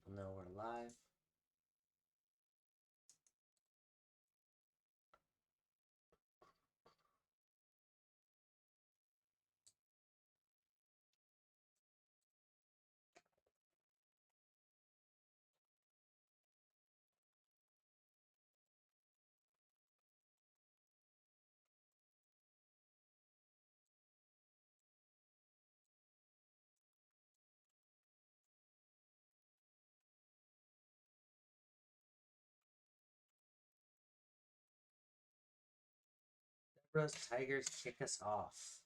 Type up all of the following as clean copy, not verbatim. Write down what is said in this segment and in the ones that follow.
People know we're live. Zebras, Tigers kick us off.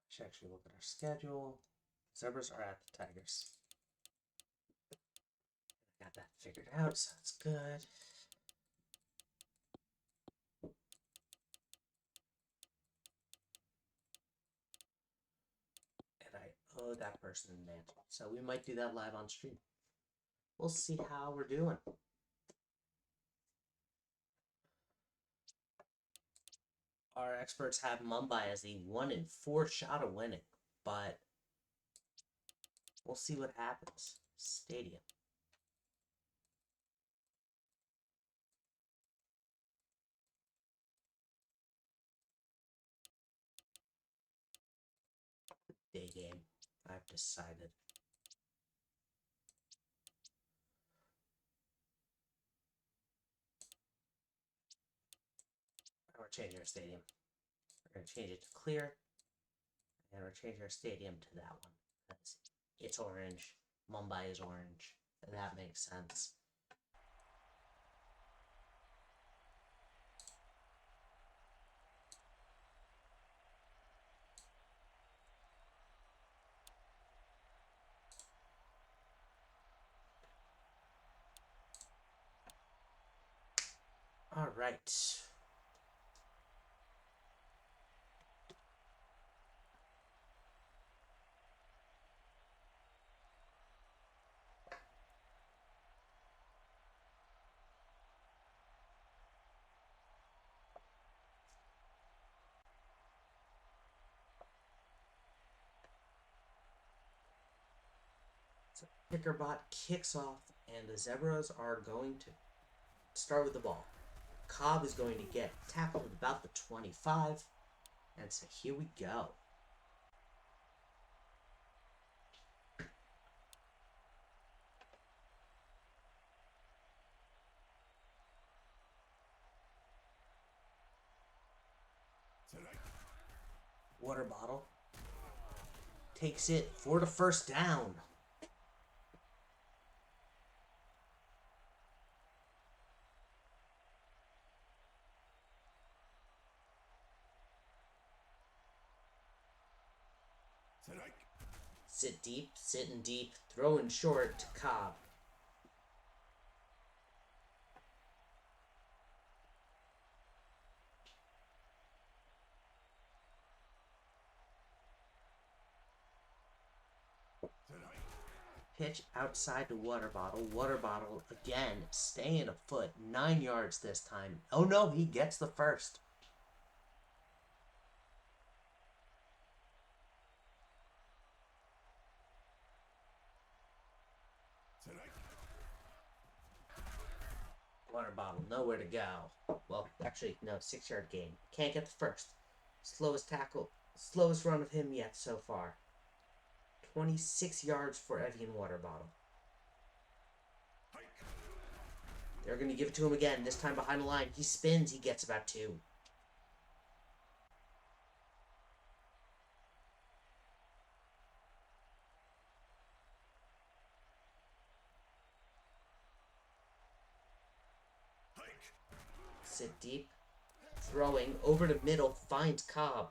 Should actually look at our schedule. Zebras are at the Tigers. I got that figured out, so that's good. And I owe that person an answer. So we might do that live on stream. We'll see how we're doing. Our experts have Mumbai as a 1 in 4 shot of winning, but we'll see what happens. Stadium. Day game, I've decided. We're changing our stadium. We're going to change it to clear. And we're changing our stadium to that one. Because it's orange. Mumbai is orange. And that makes sense. All right. So Pickerbot kicks off, and the Zebras are going to start with the ball. Cobb is going to get tackled at about the 25. And so here we go. Water bottle takes it for the first down. Sit deep, sitting deep, throwing short to Cobb. Pitch outside to Water Bottle. Water Bottle again staying a foot. 9 yards this time. Oh no, he gets the first. Water Bottle, nowhere to go. Well, actually, no, 6-yard gain. Can't get the first. Slowest tackle, slowest run of him yet so far. 26 yards for Evian Water Bottle. They're going to give it to him again, this time behind the line. He spins, he gets about 2. Sit deep, throwing over the middle, finds Cobb.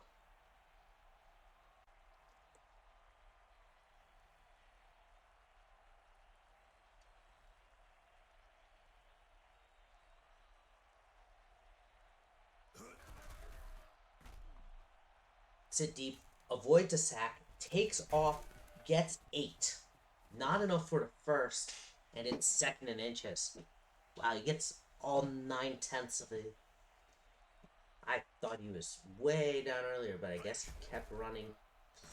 Sit deep, avoids a sack, takes off, gets 8. Not enough for the first, and it's 2nd and inches. Wow, he gets all 9/10 of it. I thought he was way down earlier, but I guess he kept running.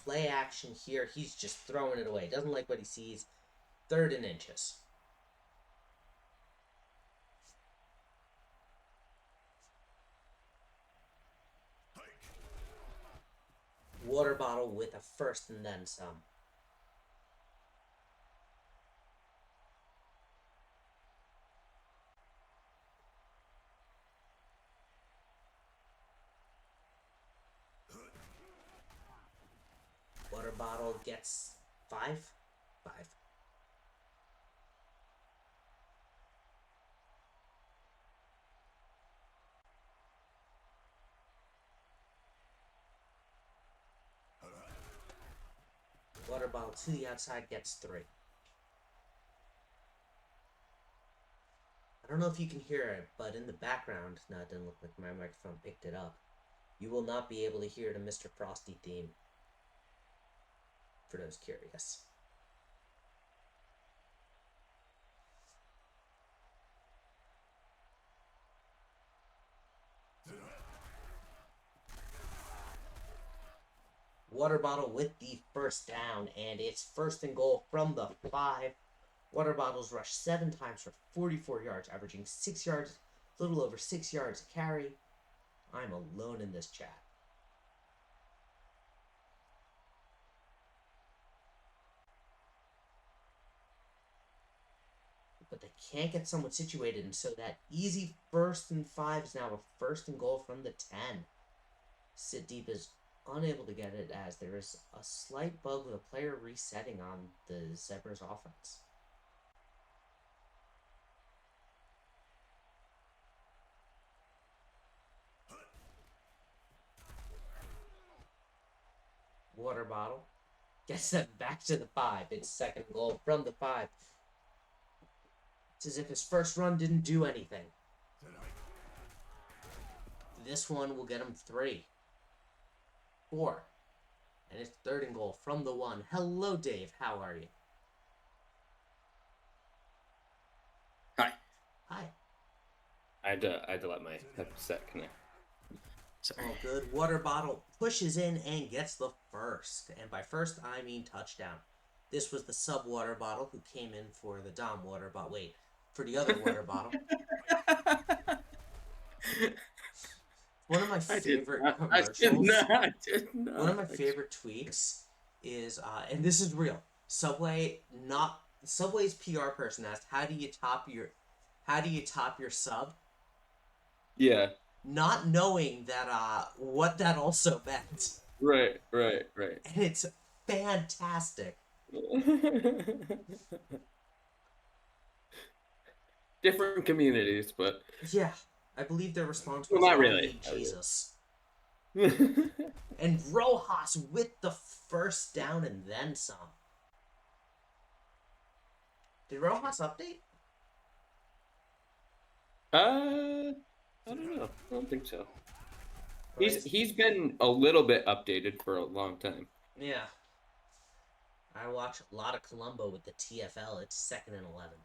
Play action here. He's just throwing it away. Doesn't like what he sees. 3rd and inches. Water bottle with a first and then some. Water bottle gets 5. 5. Water bottle to the outside gets 3. I don't know if you can hear it, but in the background, no, it didn't look like my microphone picked it up. You will not be able to hear the Mr. Frosty theme. For those curious. Water bottle with the first down, and it's 1st and goal from the 5. Water bottles rushed 7 times for 44 yards, averaging 6 yards, a little over 6 yards a carry. I'm alone in this chat. But they can't get someone situated, and so that easy 1st and 5 is now a 1st and goal from the 10. Sit deep is unable to get it as there is a slight bug with a player resetting on the Zebras offense. Water bottle gets them back to the 5. It's 2nd goal from the 5. It's as if his first run didn't do anything. This one will get him 3. 4. And it's 3rd and goal from the 1. Hello, Dave. How are you? Hi. Hi. I had to let my headset connect. Sorry. All good. Water bottle pushes in and gets the first. And by first, I mean touchdown. This was the sub water bottle who came in for the Dom water bottle. Wait, for the other water bottle. One of my favorite commercials. I did not. One of my favorite tweets is, and this is real. Subway's PR person asked, "How do you top your sub?" Yeah. Not knowing that what that also meant. Right. And it's fantastic. Different communities, but Yeah, I believe their response was, well, not "All really. need Jesus." And Rojas with the first down and then some. Did Rojas update? I don't know. I don't think so. He's been a little bit updated for a long time. Yeah. I watch a lot of Columbo with the TFL. It's 2nd and 11.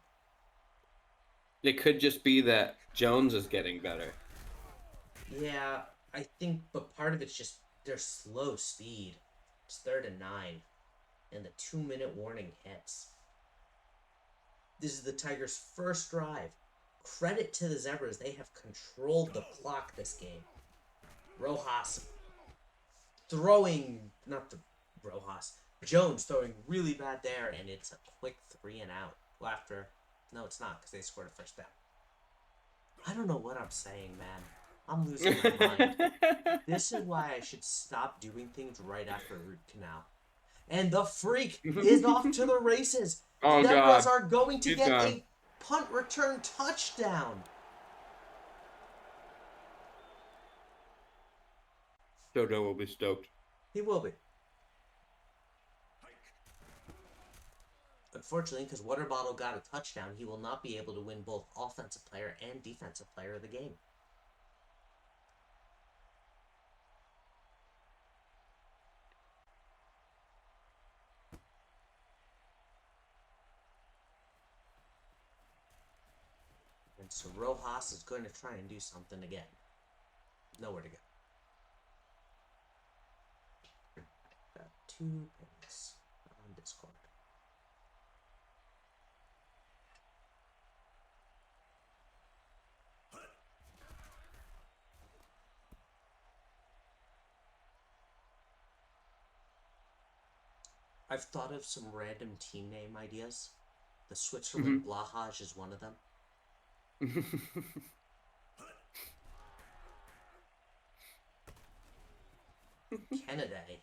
It could just be that Jones is getting better. Yeah, I think, but part of it's just their slow speed. It's 3rd and 9, and the 2-minute warning hits. This is the Tigers' first drive. Credit to the Zebras, they have controlled the clock this game. Rojas throwing, not the Rojas, Jones throwing really bad there, and it's a quick 3 and out. Well, no, it's not, because they scored a first down. I don't know what I'm saying, man. I'm losing my mind. This is why I should stop doing things right after root canal. And the freak is off to the races. Oh, Zebras God. are going to He's get gone. a punt return touchdown. Dodo will be stoked. He will be. Unfortunately, because Water Bottle got a touchdown, he will not be able to win both Offensive Player and Defensive Player of the game. And so Rojas is going to try and do something again. nowhere to go. Got 2 pins on Discord. I've thought of some random team name ideas. The Switzerland Blahage is one of them. Kennedy.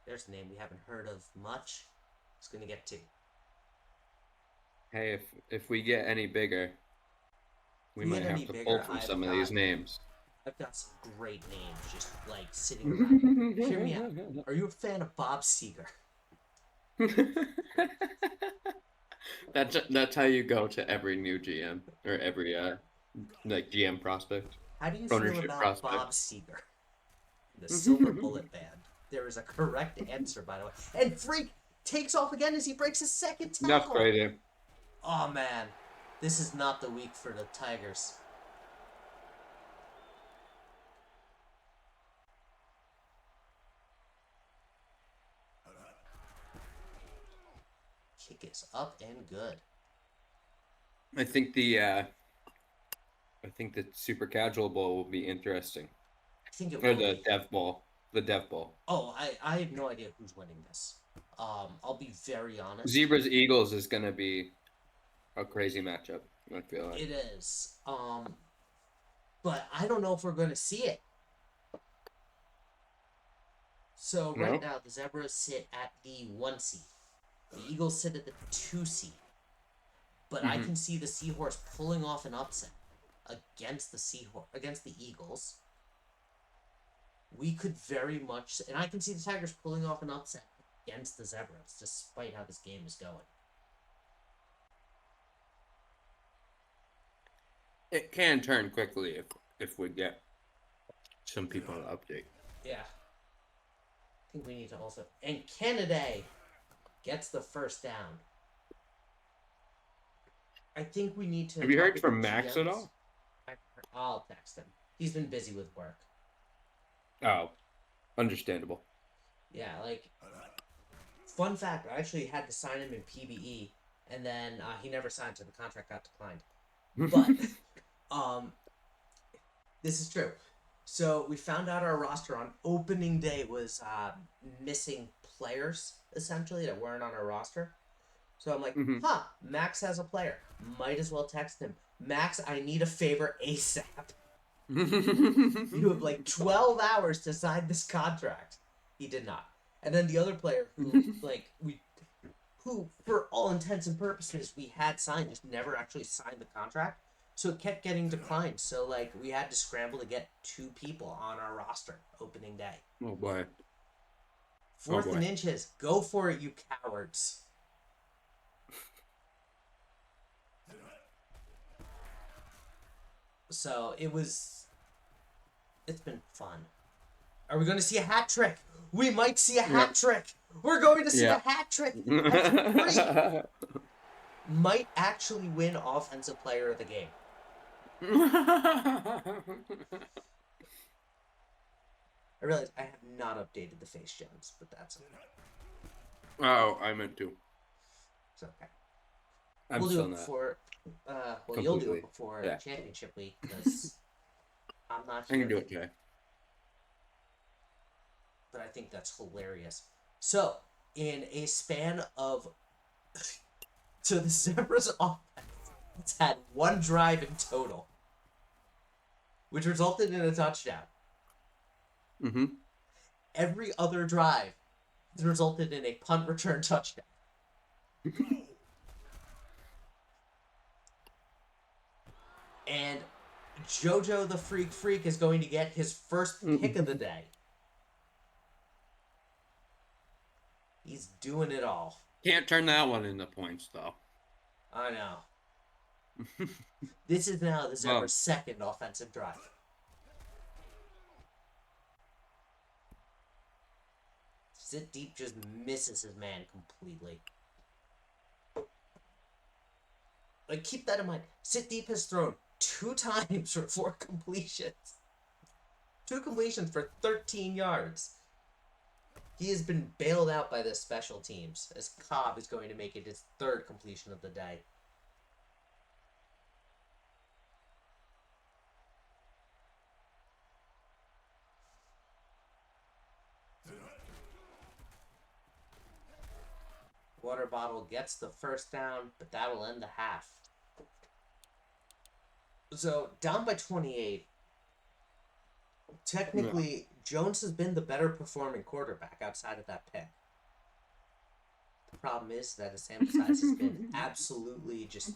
There's a name we haven't heard of much. It's going to get 2. Hey, if we get any bigger, we might have to pull from some of these names. I've got some great names just like sitting around. Hear me out. Are you a fan of Bob Seger? That's how you go to every new GM or every like GM prospect. How do you feel about Bob Seger? The Silver Bullet Band. There is a correct answer, by the way. And Freak takes off again as he breaks his second tackle. That's crazy. Oh man, this is not the week for the Tigers. Kick is up and good. I think the Super Casual Bowl will be interesting. I think it will. Or the Dev Bowl. The Dev Bowl. Oh, I have no idea who's winning this. I'll be very honest. Zebras Eagles is gonna be a crazy matchup, I feel like. It is. But I don't know if we're gonna see it. So right now the Zebras sit at the 1 seed. The Eagles sit at the 2 seed. But I can see the Seahorse pulling off an upset against the Eagles. We could very much, and I can see the Tigers pulling off an upset against the Zebras, despite how this game is going. It can turn quickly if we get some people to update. Yeah. I think we need to also, and Kennedy gets the first down. I think we need to. Have you heard from Max at all? I'll text him. He's been busy with work. Oh, understandable. Yeah, like, fun fact, I actually had to sign him in PBE, and then he never signed, so the contract got declined. But, this is true. So, we found out our roster on opening day was missing players, essentially, that weren't on our roster. So I'm like, Max has a player. Might as well text him. Max, I need a favor ASAP. You have like 12 hours to sign this contract. He did not. And then the other player who for all intents and purposes we had signed, just never actually signed the contract. So it kept getting declined. So like we had to scramble to get 2 people on our roster opening day. Oh boy. 4th and inches. Go for it, you cowards. So it's been fun. Are we going to see a hat trick? We might see a hat trick. We're going to see a hat trick. That's great. Might actually win Offensive Player of the Game. I realize I have not updated the face gems, but that's okay. Oh, I meant to. It's okay. We'll do it before. You'll do it before championship week because I'm not here. I can do it today. But I think that's hilarious. So, in a span of... So the Zebras offense had 1 drive in total, which resulted in a touchdown. Mm-hmm. Every other drive resulted in a punt return touchdown. And JoJo the Freak is going to get his first pick of the day. He's doing it all. Can't turn that one into points, though. I know. This is now the Zebras' second offensive drive. Sit Deep just misses his man completely. Like, keep that in mind. Sit Deep has thrown 2 times for 4 completions. 2 completions for 13 yards. He has been bailed out by the special teams, as Cobb is going to make it his 3rd completion of the day. Water Bottle gets the first down, but that'll end the half. So, down by 28. Technically, Jones has been the better performing quarterback outside of that pick. The problem is that his sample size has been absolutely just...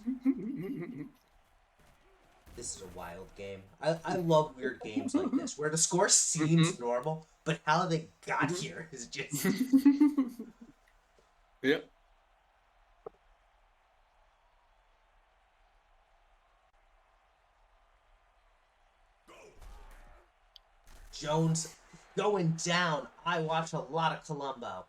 This is a wild game. I love weird games like this, where the score seems normal, but how they got here is just... Yep. Jones going down. I watch a lot of Columbo.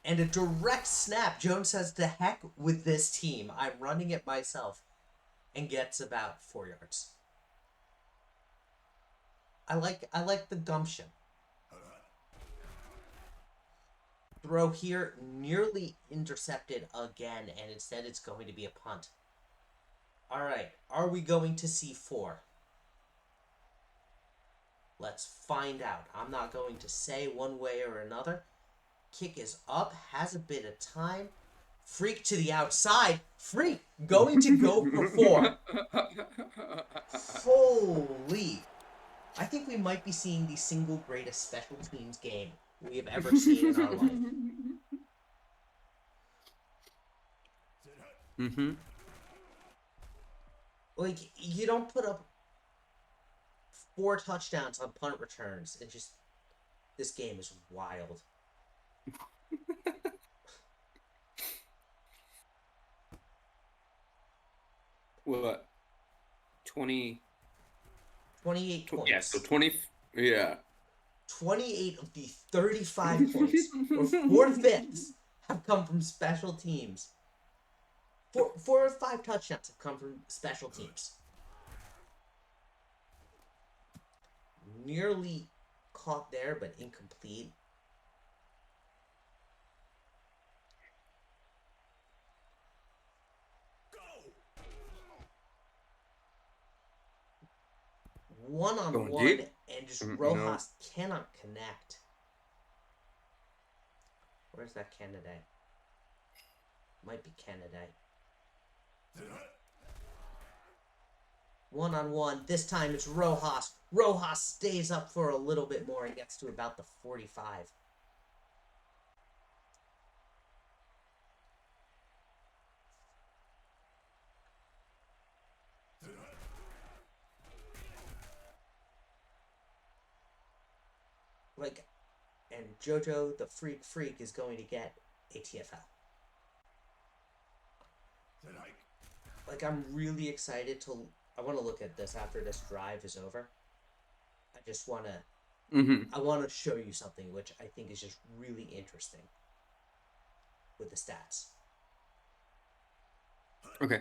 And a direct snap. Jones says, "To heck with this team. I'm running it myself." And gets about 4 yards. I like the gumption. Throw here, nearly intercepted again, and instead it's going to be a punt. Alright, are we going to see 4? Let's find out. I'm not going to say one way or another. Kick is up, has a bit of time. Freak to the outside. Freak going to go for 4. Holy. I think we might be seeing the single greatest special teams game we have ever seen in our life. Mm-hmm. Like, you don't put up 4 touchdowns on punt returns. It just... This game is wild. What? 20... 28 points. Yeah, so 20... Yeah. 28 of the 35 points, or 4/5, have come from special teams. 4 or 5 touchdowns have come from special teams. Nearly caught there, but incomplete. One-on-one, and just Rojas cannot connect. Where's that candidate? Might be candidate. One-on-one. This time it's Rojas. Rojas stays up for a little bit more and gets to about the 45. Like, and Jojo, the freak, is going to get a TFL. Like, I'm really excited to... I want to look at this after this drive is over. I just want to... Mm-hmm. I want to show you something which I think is just really interesting with the stats. Okay.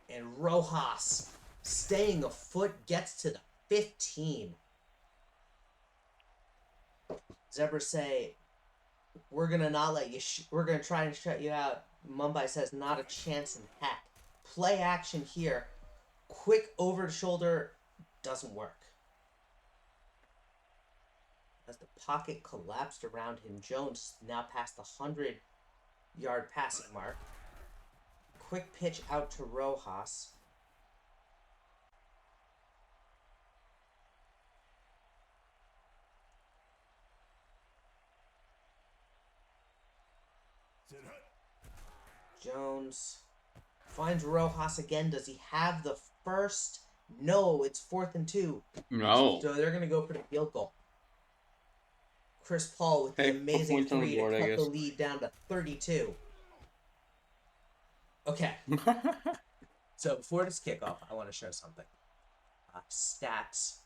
And Rojas, staying a foot, gets to the 15. Zebra say, "We're gonna not let you. We're gonna try and shut you out." Mumbai says, "Not a chance in heck." Play action here. Quick over the shoulder doesn't work. As the pocket collapsed around him, Jones now past the 100-yard passing mark. Quick pitch out to Rojas. Jones finds Rojas again. Does he have the first? No, it's 4th and 2. No. So they're going to go for the field goal. Chris Paul with the amazing 3 to cut the lead down to 32. Okay. So before this kickoff, I want to show something. Stats.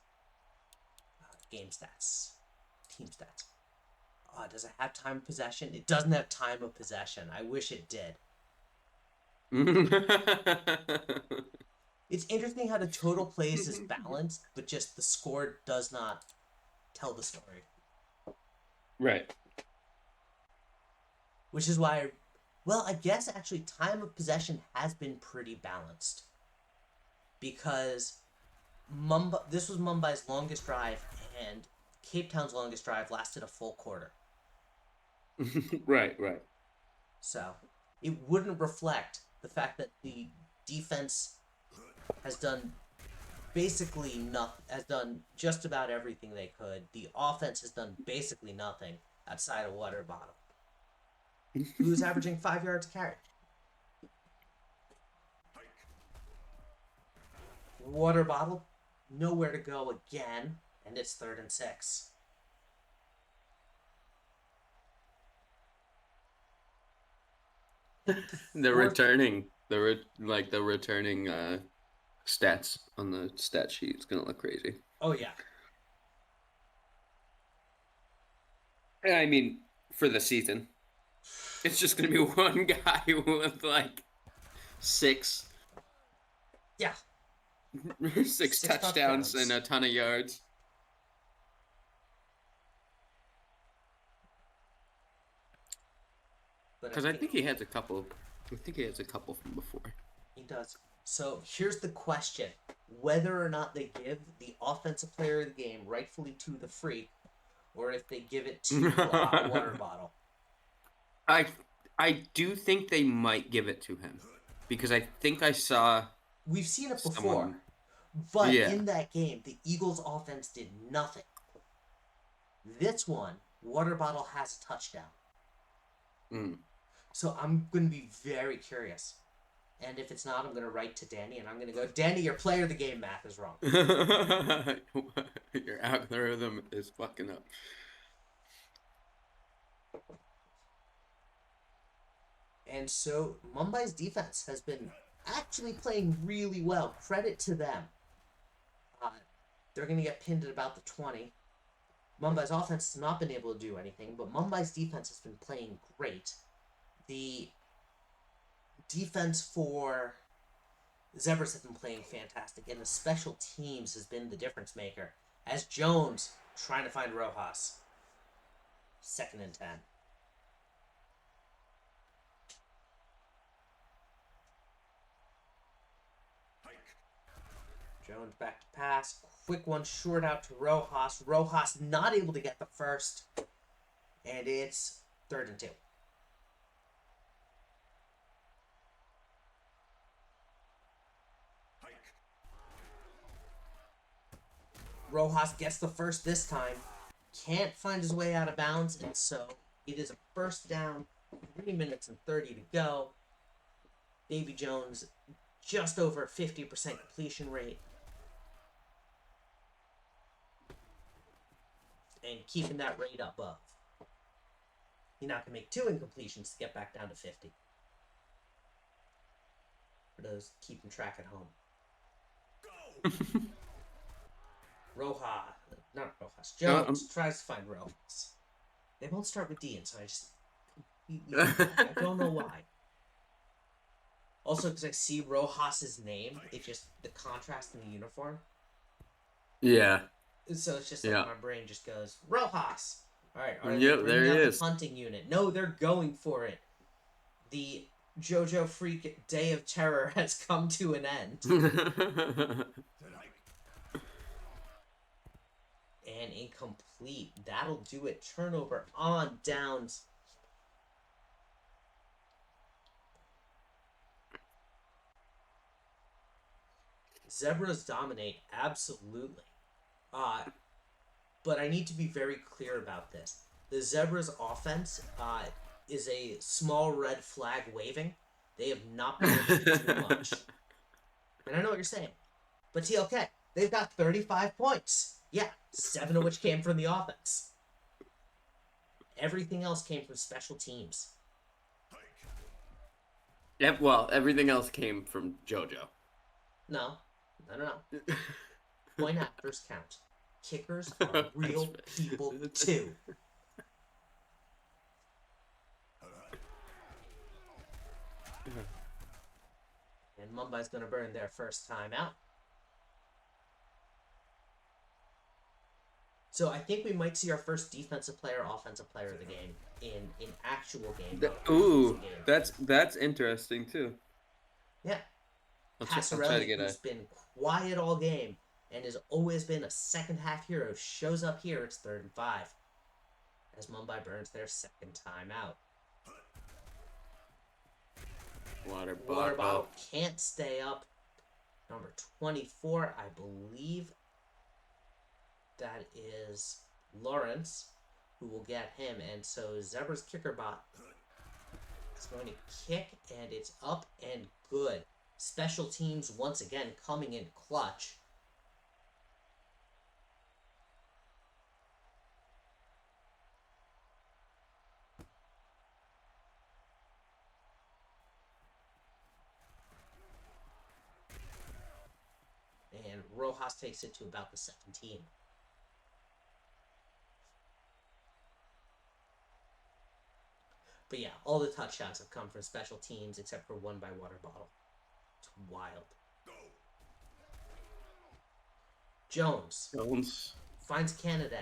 Game stats. team stats. Does it have time of possession? It doesn't have time of possession. I wish it did. It's interesting how the total plays is balanced, but just the score does not tell the story. Right. Which is why, well, I guess actually time of possession has been pretty balanced. Because this was Mumbai's longest drive, and Cape Town's longest drive lasted a full quarter. Right. So it wouldn't reflect the fact that the defense has done basically nothing, has done just about everything they could. The offense has done basically nothing outside of Water Bottle, who's averaging 5 yards a carry. Water Bottle, nowhere to go again, and it's 3rd and 6. The returning stats on the stat sheet is gonna look crazy. Oh yeah. I mean, for the season, it's just gonna be one guy with like six. Yeah. six touchdowns and a ton of yards. Because I think he has a couple. I think he has a couple from before. He does. So here's the question: whether or not they give the offensive player of the game rightfully to the Freak, or if they give it to Water Bottle. I do think they might give it to him, because I think I saw. We've seen it before, but yeah. in that game, the Eagles' offense did nothing. This one, Water Bottle has a touchdown. So I'm going to be very curious. And if it's not, I'm going to write to Danny, and I'm going to go, Danny, your player of the game math is wrong. Your algorithm is fucking up. And so Mumbai's defense has been actually playing really well. Credit to them. They're going to get pinned at about the 20. Mumbai's offense has not been able to do anything, but Mumbai's defense has been playing great. The defense for Zebras have been playing fantastic, and the special teams has been the difference maker. As Jones trying to find Rojas. 2nd and 10. Jones back to pass. Quick one short out to Rojas. Rojas not able to get the first. And it's 3rd and 2. Rojas gets the first this time. Can't find his way out of bounds, and so it is a first down. 3 minutes and 30 to go. Davy Jones just over 50% completion rate. And keeping that rate above. You're not going to make 2 incompletions to get back down to 50. For those keeping track at home. Jones tries to find Rojas. They both start with D, and so I don't know why. Also, because I see Rojas' name, it just, the contrast in the uniform. Yeah. So it's just like my brain just goes, Rojas! Alright, yep, there he is. The hunting unit. No, they're going for it. The JoJo Freak Day of Terror has come to an end. And incomplete. That'll do it. Turnover on downs. Zebras dominate, absolutely. But I need to be very clear about this. The Zebras offense is a small red flag waving. They have not been able to do too much. And I know what you're saying. But TLK, they've got 35 points. Yeah, 7 of which came from the offense. Everything else came from special teams. Yep, well, everything else came from JoJo. No. Point after count. Kickers are real people too. And Mumbai's going to burn their first time out. So I think we might see our first defensive player, offensive player of the game in actual game, not preseason Ooh, game. that's interesting too. Yeah, I'll try to Passarelli, get who's a. been quiet all game and has always been a second half hero, shows up here. It's 3rd and 5 as Mumbai burns their second time out. Water bottle can't stay up. Number 24, I believe that is Lawrence, who will get him. And so Zebra's kicker bot is going to kick, and it's up and good. Special teams once again coming in clutch. And Rojas takes it to about the 17. But yeah, all the touchdowns have come from special teams except for one by water bottle. It's wild. Jones finds Canada,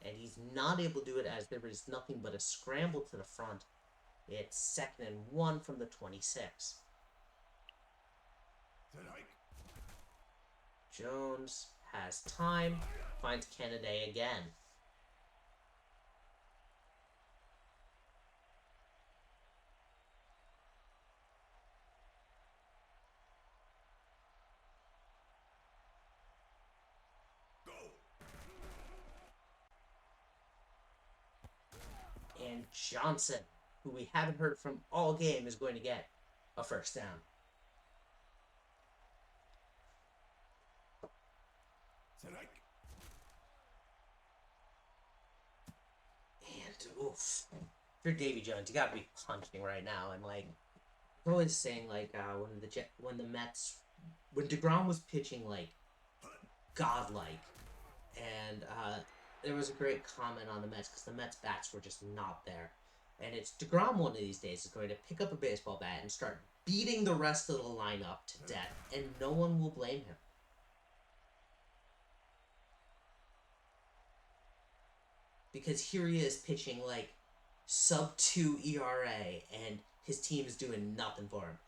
and he's not able to do it as there is nothing but a scramble to the front. It's 2nd and 1 from the 26. Jones has time, finds Canada again. And Johnson, who we haven't heard from all game, is going to get a first down. And oof, if you're Davy Jones, you gotta be punching right now. And like, I'm always saying like when the Mets, when DeGrom was pitching like godlike, and there was a great comment on the Mets because the Mets bats were just not there. And it's DeGrom one of these days is going to pick up a baseball bat and start beating the rest of the lineup to death, and no one will blame him. Because here he is pitching like sub 2 ERA, and his team is doing nothing for him.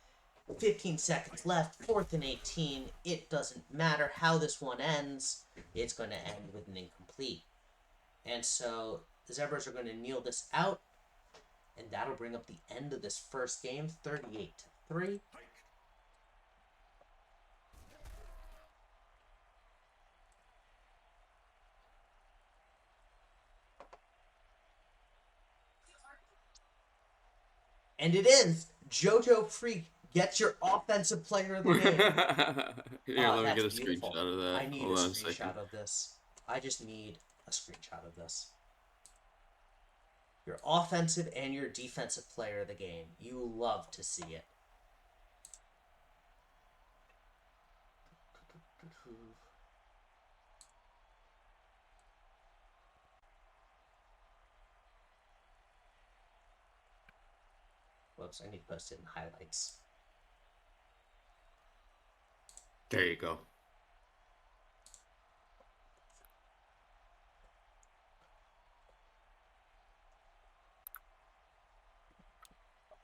15 seconds left, 4th and 18. It doesn't matter how this one ends, it's going to end with an incomplete. And so the Zebras are going to kneel this out, and that'll bring up the end of this first game, 38-3. And it is JoJo Freak gets your offensive player of the game. Here, let me get a beautiful. screenshot of that. I need Hold a on screenshot second. of this. I just need a screenshot of this. Your offensive and your defensive player of the game. You love to see it. Whoops, I need to post it in highlights. There you go.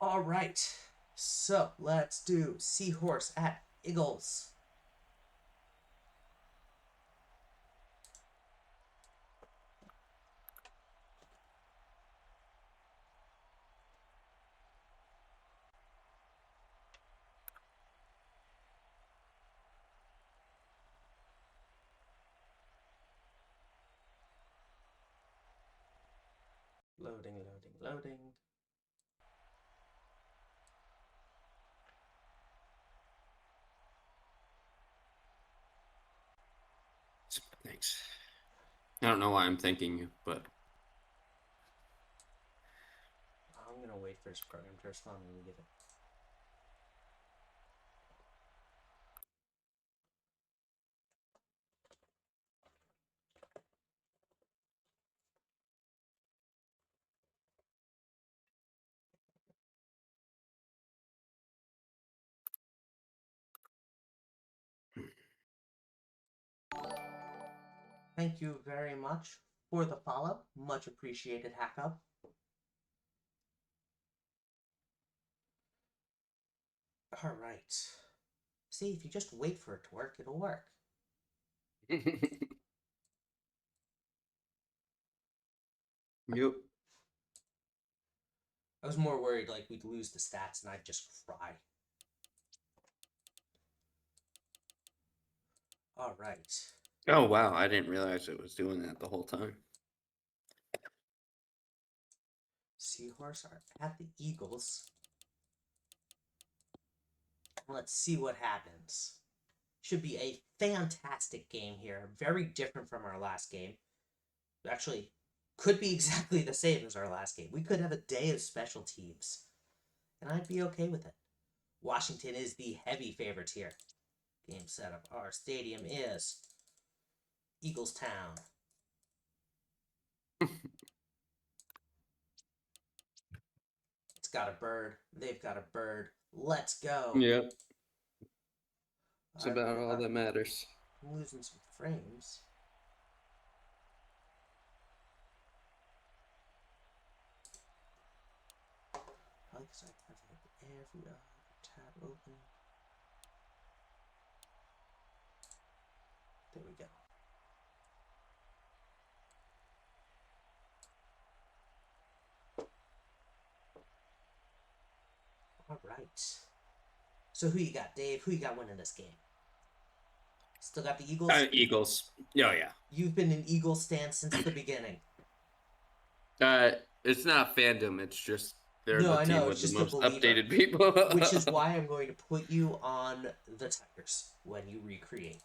All right. So let's do Seahorse at Eagles. Loading, loading, loading. Thanks. I don't know why I'm thanking you, but I'm going to wait for his program to respond and we get it. Thank you very much for the follow. Much appreciated, Hackup. All right. See, if you just wait for it to work, it'll work. Yep. I was more worried like we'd lose the stats and I'd just cry. All right. Oh wow, I didn't realize it was doing that the whole time. Seahorse are at the Eagles. Let's see what happens. Should be a fantastic game here. Very different from our last game. Actually, could be exactly the same as our last game. We could have a day of special teams. And I'd be okay with it. Washington is the heavy favorites here. Game setup. Our stadium is Eagles Town. It's got a bird. They've got a bird. Let's go. Yep. It's about all that matters. I'm losing some frames. Probably because I have every tab open. There we go. All right. So who you got, Dave? Who you got winning this game? Still got the Eagles? Eagles. Oh yeah. You've been an Eagles stan since the beginning. It's not fandom. It's just they're No, the I team know, with it's the just a most believer. updated people. Which is why I'm going to put you on the Tigers when you recreate.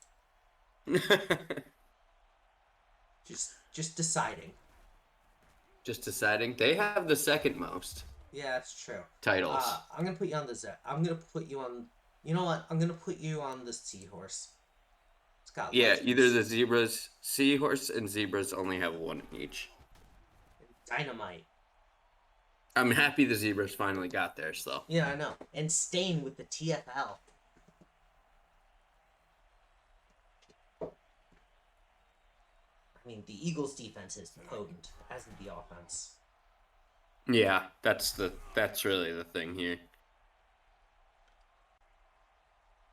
Just deciding. Just deciding. They have the second most. Yeah, that's true. Titles. I'm gonna put you on the I'm gonna put you on. You know what? I'm gonna put you on the Seahorse. It's got legends. Either the zebras, seahorse, and zebras only have one each. Dynamite. I'm happy the zebras finally got theirs though. Yeah, I know. And Stain with the TFL. I mean, the Eagles' defense is potent, as is the offense. Yeah, that's really the thing here.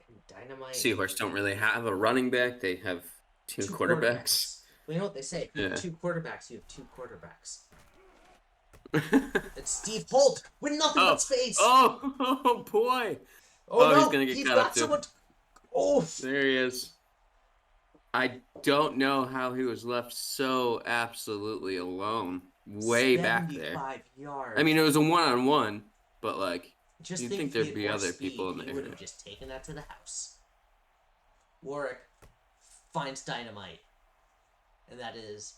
And Dynamite. Seahorse don't really have a running back. They have two quarterbacks. Well, you know what they say? If you have two quarterbacks, you have two quarterbacks. It's Steve Holt with nothing but space. Oh boy. Oh no, he's gonna get cut up too. Oh, there he is. I don't know how he was left so absolutely alone way back there. 75 yards. I mean, it was a one-on-one, but like, just you'd think there'd be other people in there. He would have just taken that to the house. Warwick finds Dynamite, and that is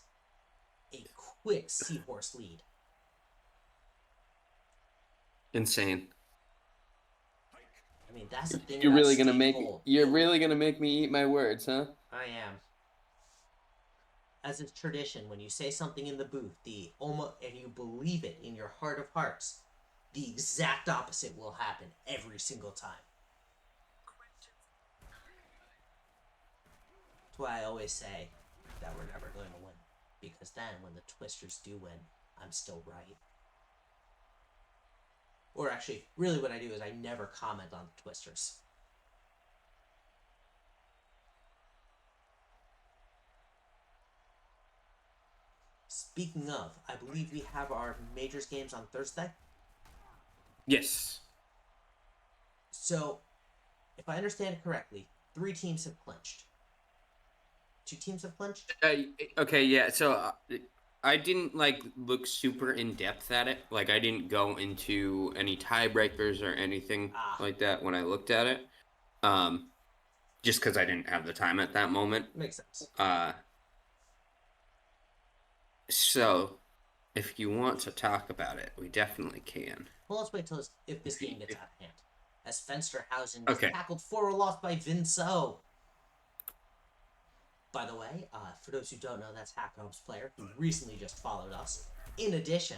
a quick Seahorse lead. Insane. I mean, that's the thing. You're really gonna make me eat my words, huh? I am. As is tradition, when you say something in the booth, and you believe it in your heart of hearts, the exact opposite will happen every single time. That's why I always say that we're never going to win, because then when the Twisters do win, I'm still right. Or actually, really what I do is I never comment on the Twisters. Speaking of, I believe we have our majors games on Thursday. Yes. So, if I understand it correctly, 3 teams have clinched. 2 teams have clinched? Okay, yeah. So I didn't look super in depth at it. Like I didn't go into any tiebreakers or anything like that when I looked at it. Just because I didn't have the time at that moment. Makes sense. So, if you want to talk about it, we definitely can. Well, let's wait till if this game gets out of hand. As Fensterhausen is tackled for a loss by Vinceau. By the way, for those who don't know, that's Hackob's player who recently just followed us. In addition,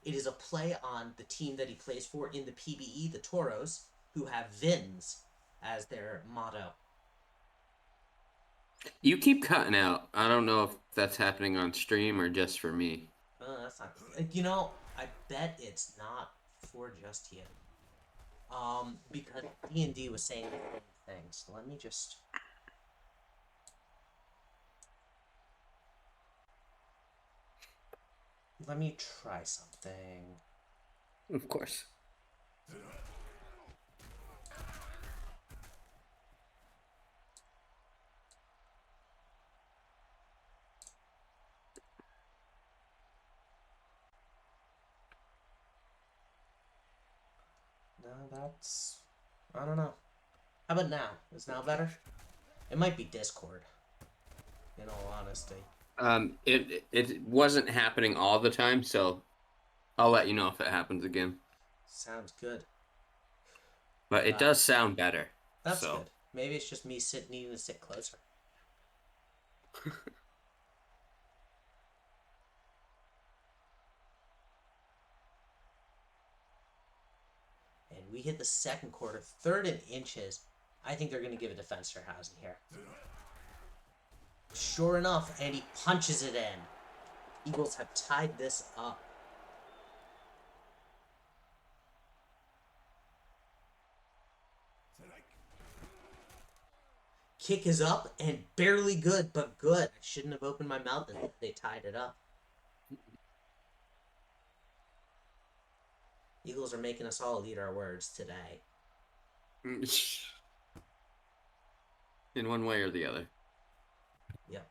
it is a play on the team that he plays for in the PBE, the Toros, who have Vins as their motto. You keep cutting out. I don't know if that's happening on stream or just for me. That's not. I bet it's not for just you. Because D&D was saying the same thing. So let me just. Let me try something. Of course. No, that's. I don't know. How about now? Is now better? It might be Discord. In all honesty. It wasn't happening all the time, so I'll let you know if it happens again. Sounds good. But it Uh, does sound better. that's So, good. Maybe it's just me needing to sit closer. And we hit the second quarter, third and inches. I think they're going to give a defense for Hausen here. Sure enough, and he punches it in. Eagles have tied this up. Kick is up and barely good, but good. I shouldn't have opened my mouth and they tied it up. Eagles are making us all eat our words today. in one way or the other. Yep.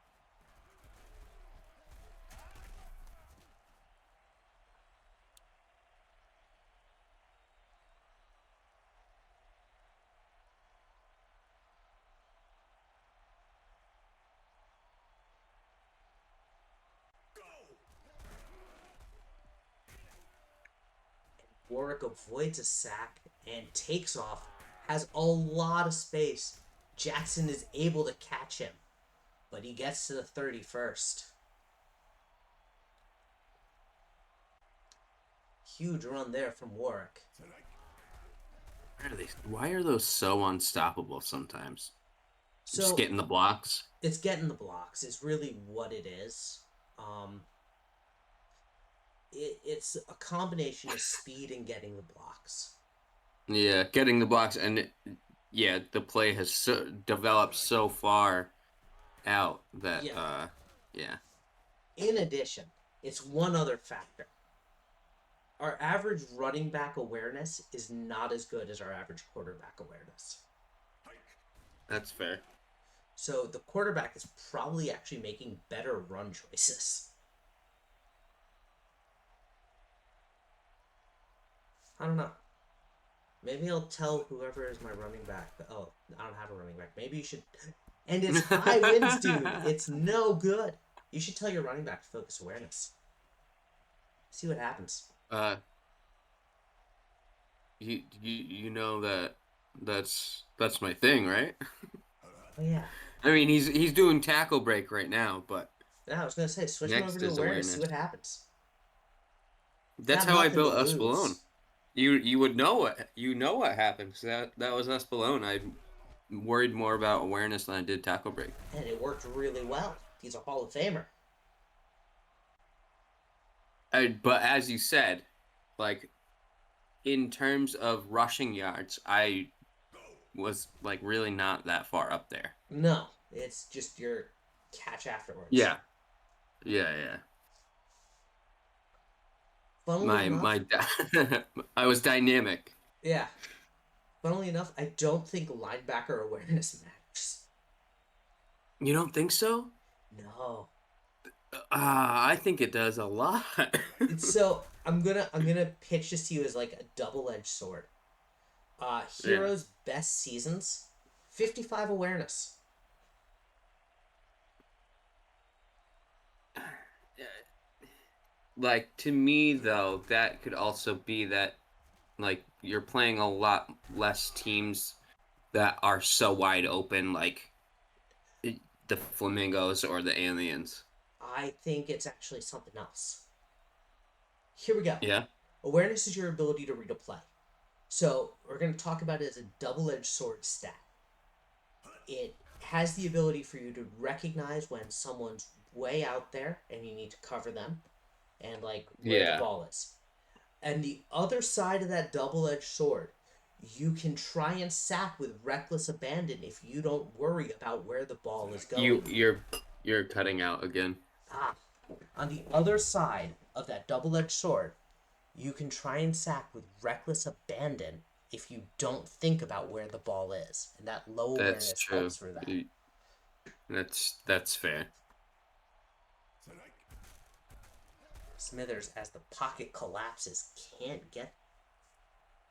Warwick avoids a sack and takes off. Has a lot of space. Jackson is able to catch him, but he gets to the 31st. Huge run there from Warwick. Why are those so unstoppable sometimes? Just So getting the blocks. it's getting the blocks. It's really what it is. Um, it's a combination of speed and getting the blocks. Yeah, getting the blocks and yeah, the play has developed so far out that Yeah. yeah. In addition, it's one other factor. Our average running back awareness is not as good as our average quarterback awareness. That's fair. So the quarterback is probably actually making better run choices. I don't know. Maybe I'll tell whoever is my running back. Oh, I don't have a running back. Maybe you should. And it's 5 wins, dude. It's no good. You should tell your running back to focus awareness. See what happens. uh you know that that's my thing, right? Oh yeah. I mean, he's doing tackle break right now, but Yeah, I was gonna say switch him over next to is awareness. See awareness. what happens. That's Got how I nothing to built Espelon. lose. You would know what happened 'cause that was Espelon. I worried more about awareness than I did tackle break. And it worked really well. He's a Hall of Famer. But as you said, like in terms of rushing yards, I was like really not that far up there. No, it's just your catch afterwards. Yeah, yeah. Funnily enough, I was dynamic. yeah. Funnily enough, I don't think linebacker awareness matters. You don't think so? No. I think it does a lot. So I'm gonna pitch this to you as like a double-edged sword. Yeah. Heroes' best seasons, 55 awareness. Like to me though, that could also be that like you're playing a lot less teams that are so wide open, like the Flamingos or the Aliens. I think it's actually something else. Here we go. Yeah. Awareness is your ability to read a play. So we're going to talk about it as a double-edged sword stat. It has the ability for you to recognize when someone's way out there and you need to cover them and like where the Yeah. ball is. And the other side of that double-edged sword, you can try and sack with reckless abandon if you don't worry about where the ball is You going. you're you're cutting out again. Ah, on the other side of that double-edged sword, you can try and sack with reckless abandon if you don't think about where the ball is, and that low That's awareness true. helps for that. That's fair. Smithers, as the pocket collapses, can't get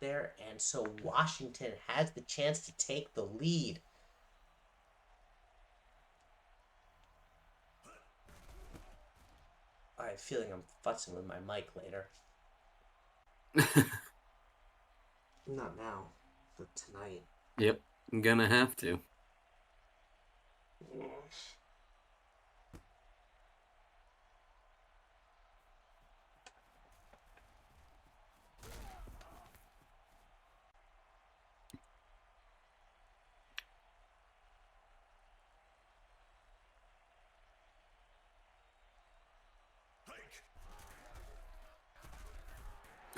there, and so Washington has the chance to take the lead. I have a feeling I'm futzing with my mic later. Not now, but tonight. Yep, I'm gonna have to.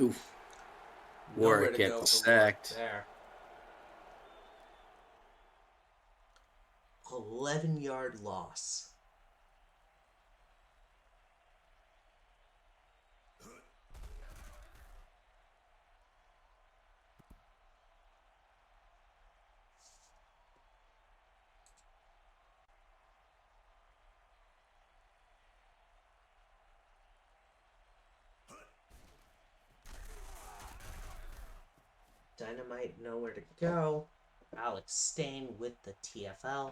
Oof. Nowhere Warwick to go gets for Warwick sacked. there. 11-yard loss. Dynamite nowhere to go. Alex Stain with the TFL.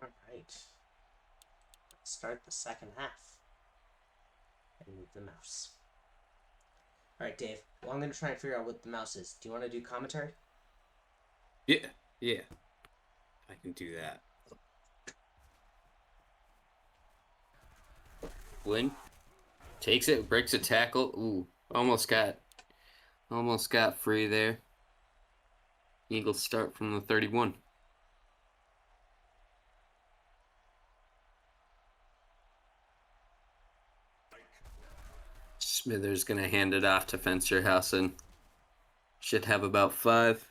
All right. Let's start the second half and move the mouse. All right, Dave. Well, I'm going to try and figure out what the mouse is. Do you want to do commentary? Yeah, yeah. I can do that. Flynn takes it, breaks a tackle. Ooh, almost got free there. Eagles start from the 31. Smithers gonna hand it off to Fensterhausen. Should have about 5.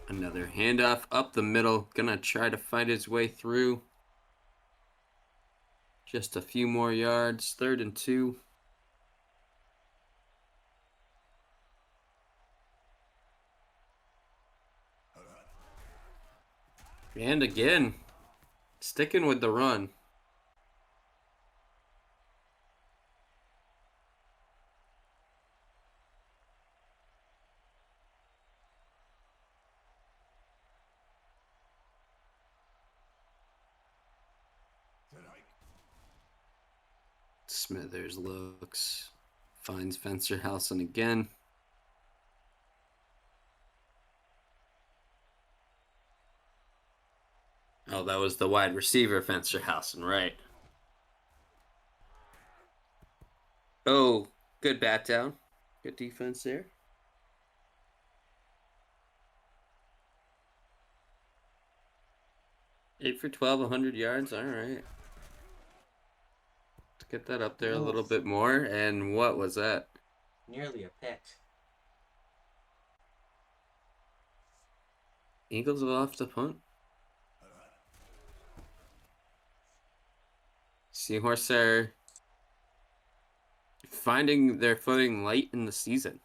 Another handoff up the middle. Gonna try to fight his way through. Just a few more yards. 3rd and 2. And again, sticking with the run. Smithers looks, finds Fensterhausen again. Oh, that was the wide receiver, Fensterhausen, right? Oh, good bat down. Good defense there. 8 for 12, 100 yards. All right. Let's get that up there a little bit more. And what was that? Nearly a pick. Eagles will have to punt. Seahorse are finding their footing late in the season.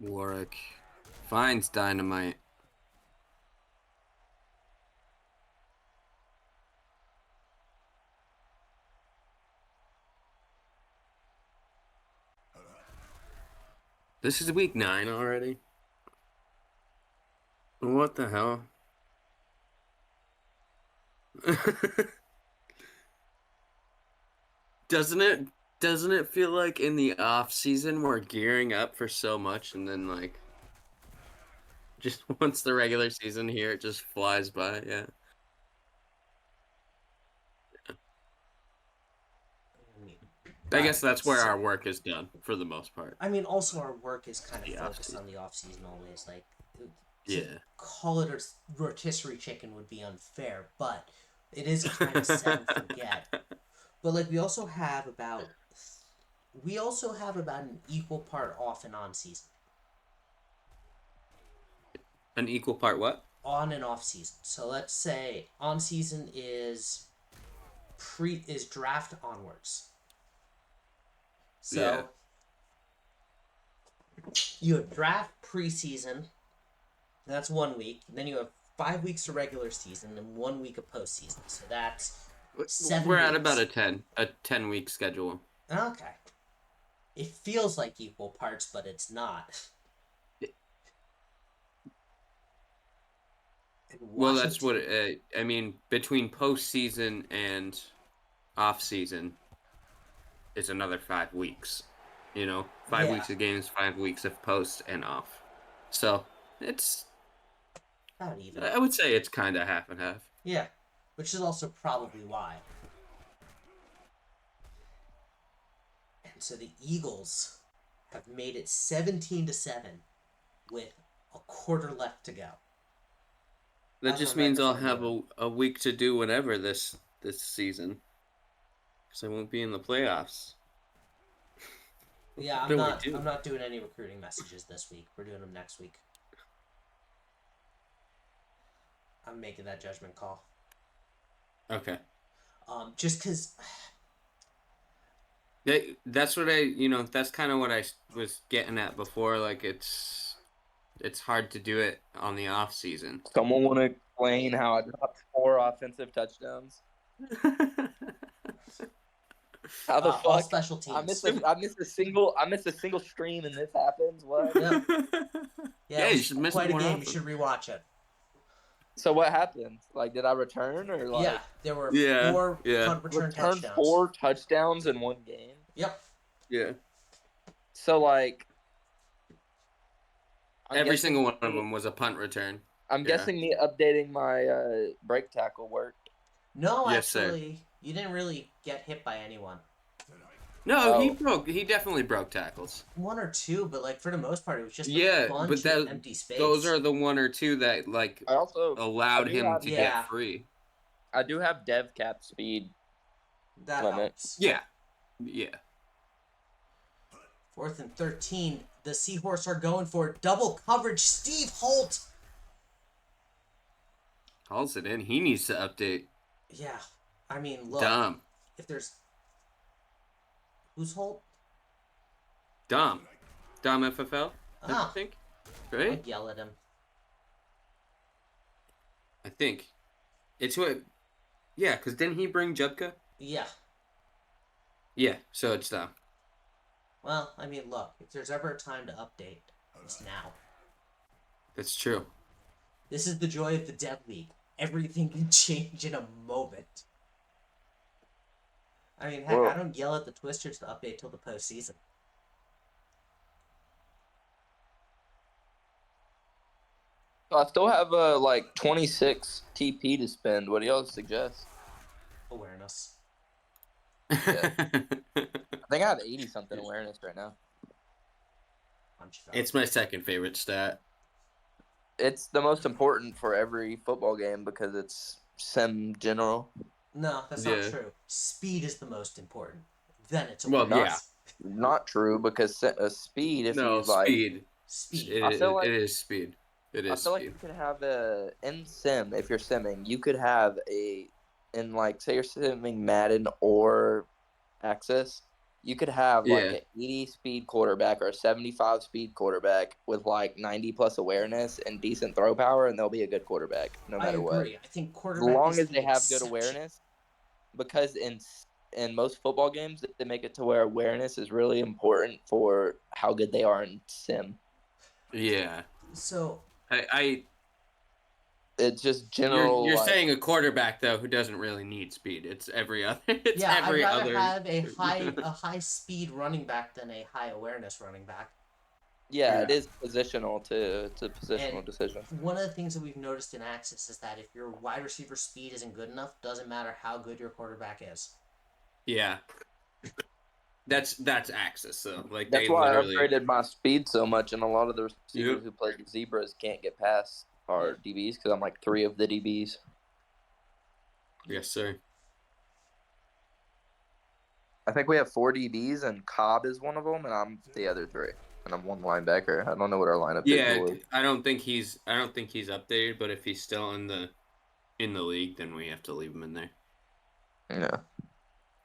Warwick finds dynamite. This is week 9 already. What the hell? Doesn't it feel like in the off season we're gearing up for so much and then like just once the regular season here it just flies by, yeah. I guess that's where our work is done for the most part. I mean, also our work is kind of The focused off-season. on the off season always. Like, to Yeah. call it a rotisserie chicken would be unfair, but it is kind of set and forget. But like, we also have about an equal part off and on season. An equal part what? On and off season. So let's say on season is draft onwards. So you have draft preseason. That's 1 week. Then you have 5 weeks of regular season and 1 week of postseason. So that's 7 We're weeks. at about a 10-week schedule. Okay. It feels like equal parts, but it's not. Well, that's what I mean. Between postseason and off season, it's another 5 weeks. 5 weeks of games, 5 weeks of post and off. So it's not even. I would say it's kind of half and half. Yeah, which is also probably why. And so the Eagles have made it 17-7 with a quarter left to go. That just means I'll have a week to do whatever this season, because I won't be in the playoffs. Yeah, I'm not doing any recruiting messages this week. We're doing them next week. I'm making that judgment call. Okay. Just because. That's what that's kind of what I was getting at before. Like it's hard to do it on the off season. Someone want to explain how I dropped 4 offensive touchdowns? How the fuck? All special teams. I missed a single stream and this happens. What? Yeah, you should miss quite more a game. often. You should rewatch it. So what happened? Like, did I return or like? Yeah, there were 4 punt return touchdowns. 4 touchdowns in one game. Yep. Yeah. So like, every single one of them was a punt return. I'm guessing me updating my break tackle worked. No, yes, actually, you didn't really get hit by anyone. No, he definitely broke tackles. 1 or 2, but like for the most part, it was just a bunch of empty space. Those are the 1 or 2 that like allowed him to get free. I do have dev cap speed. That helps. Yeah. 4th and 13. The Seahorse are going for double coverage. Steve Holt calls it in. He needs to update. Yeah, I mean, look. Dumb. If there's who's Holt? Dom FFL. I think. Right? I'd yell at him. I think it's what. Yeah, because didn't he bring Jubka? Yeah. Yeah, so it's Dom. Well, I mean, look. If there's ever a time to update, it's now. That's true. This is the joy of the Dev League. Everything can change in a moment. I mean, heck, I don't yell at the Twisters to update till the postseason. I still have 26 TP to spend. What do y'all suggest? Awareness. Yeah. I think I have 80-something awareness right now. It's my second favorite stat. It's the most important for every football game because it's sim general. No, that's not true. Speed is the most important. Then it's not true because speed. If you speed. Speed. It is speed. It is. I feel like you could have in sim if you're simming. You could have say you're simming Madden or Access. You could have like Yeah. an 80 speed quarterback or a 75 speed quarterback with like 90 plus awareness and decent throw power, and they'll be a good quarterback no I matter what. agree. I think As quarterback long is as the they have good exception. awareness, because in most football games they make it to where awareness is really important for how good they are in sim. Yeah. So It's just general. You're like, saying a quarterback though who doesn't really need speed. It's every other. It's yeah, I'd every rather other. have a high speed running back than a high awareness running back. yeah, it Yeah. is positional to it's a And positional decision. one of the things that we've noticed in Axis is that if your wide receiver speed isn't good enough, doesn't matter how good your quarterback is. Yeah. That's Axis. So like That's they why I literally. upgraded my speed so much, and a lot of the Yep. receivers who play the zebras can't get past our DBs because I'm like 3 of the DBs. Yes, sir. I think we have 4 DBs, and Cobb is one of them, and I'm the other 3, and I'm one linebacker. I don't know what our lineup is. Yeah, I don't think he's updated, but if he's still in the league, then we have to leave him in there. Yeah.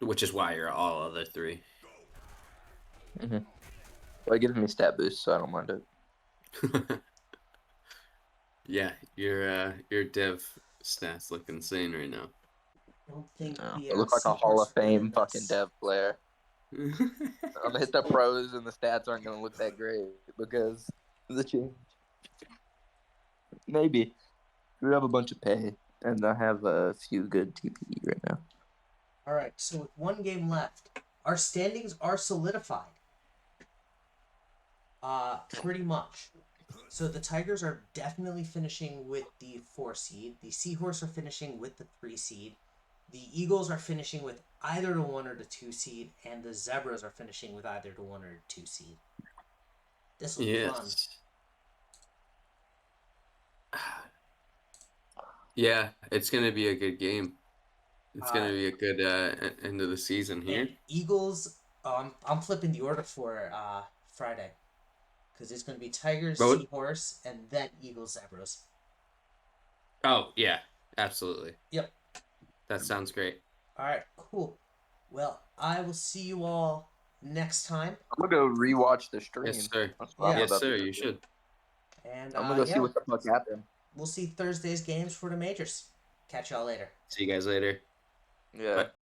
Which is why you're all other 3. Mm-hmm. Well, it gives me stat boost, so I don't mind it. Yeah, your dev stats look insane right now. I don't think No. the I look like a Hall Seahorse of Fame wanted fucking us. dev player. I'm gonna hit the pros, and the stats aren't gonna look that great because of the change. Maybe we have a bunch of pay, and I have a few good TPE right now. All right, so with one game left, our standings are solidified. Pretty much. So the Tigers are definitely finishing with the 4 seed. The Seahorse are finishing with the 3 seed. The Eagles are finishing with either the 1 or the 2 seed, and the Zebras are finishing with either the 1 or the 2 seed. This will be fun. Yes. Yeah, it's gonna be a good game. It's gonna be a good end of the season here. And Eagles, I'm flipping the order for Friday. Because it's going to be Tigers, Seahorse, and then Eagles, Zebras. Oh, yeah, absolutely. Yep. That sounds great. All right, cool. Well, I will see you all next time. I'm gonna go rewatch the stream. Yes, sir. Yeah. Yes, sir. You should. And I'm gonna go see what the fuck happened. We'll see Thursday's games for the majors. Catch y'all later. See you guys later. Yeah. Bye.